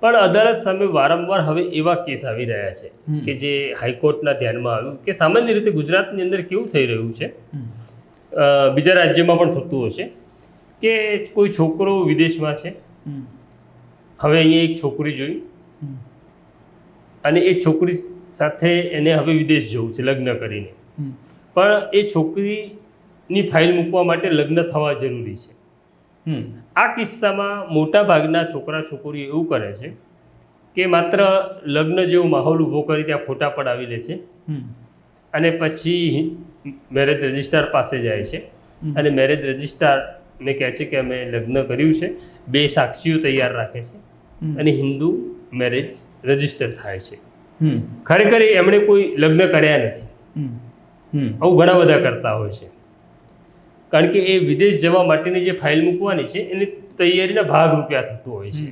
પણ અદાલત સામે વારંવાર હવે એવા કેસ આવી રહ્યા છે કે જે હાઈકોર્ટના ધ્યાનમાં આવ્યું કે સામાન્ય રીતે ગુજરાતની અંદર કેવું થઈ રહ્યું છે, બીજા રાજ્યમાં પણ થતું હશે કે કોઈ છોકરો વિદેશમાં છે, હવે અહીંયા એક છોકરી જોઈ અને એ છોકરી સાથે એને હવે વિદેશ જવું છે લગ્ન કરીને, પણ એ છોકરીની ફાઇલ મૂકવા માટે લગ્ન થવા જરૂરી છે. આ કિસ્સામાં મોટા ભાગના છોકરા છોકરીઓ એવું કરે છે કે માત્ર લગ્ન જેવો માહોલ ઊભો કરી ત્યાં ફોટા પડાવી લે છે અને પછી મેરેજ રજિસ્ટ્રાર પાસે જાય છે અને મેરેજ રજિસ્ટ્રારને કહે છે કે અમે લગ્ન કર્યું છે, 2 સાક્ષીઓ તૈયાર રાખે છે અને હિન્દુ મેરેજ રજિસ્ટર થાય છે. ખરેખર એમણે કોઈ લગ્ન કર્યા નથી. આવું ઘણા બધા કરતા હોય છે, કારણ કે એ વિદેશ જવા માટેની જે ફાઇલ મૂકવાની છે એની તૈયારીના ભાગ રૂપિયા થતું હોય છે.